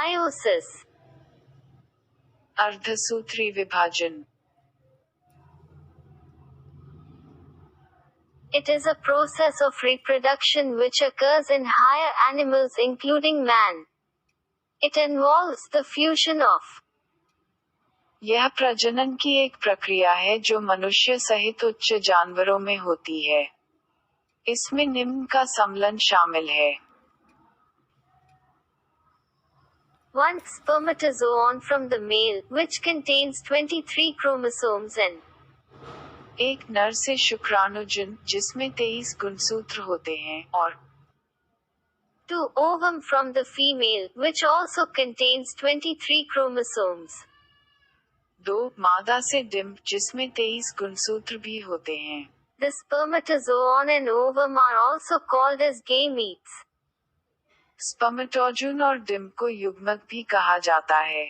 Meiosis. अर्धसूत्री विभाजन. It is a process of reproduction which occurs in higher animals including man. It involves the fusion of. यह प्रजनन की एक प्रक्रिया है जो मनुष्य सहित उच्च जानवरों में होती है. इसमें निम्न का सम्मिलन शामिल है. One spermatozoon from the male, which contains 23 chromosomes and एक नर से शुक्राणुजन जिसमें 23 गुणसूत्र होते हैं, और 2 ovum from the female, which also contains 23 chromosomes. 2 मादा से डिंब जिसमें 23 गुणसूत्र भी होते हैं. The spermatozoon and ovum are also called as gametes. स्पर्मेटोजोन और डिंब को युग्मक भी कहा जाता है.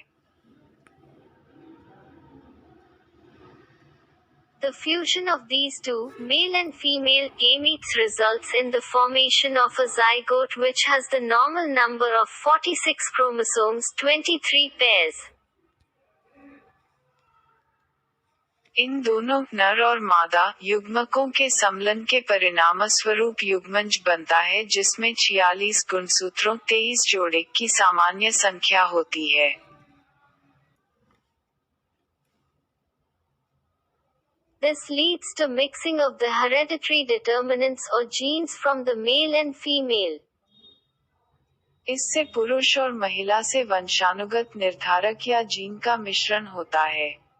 The fusion of these two, male and female gametes results in the formation of a zygote which has the normal number of 46 chromosomes, 23 pairs. इन दोनों नर और मादा युग्मकों के सम्मिलन के परिणामस्वरूप युग्मज बनता है जिसमें 46 गुणसूत्रों 23 जोड़े की सामान्य संख्या होती है. This leads to mixing of the hereditary determinants or genes from the male and female. इससे पुरुष और महिला से वंशानुगत निर्धारक या जीन का मिश्रण होता है.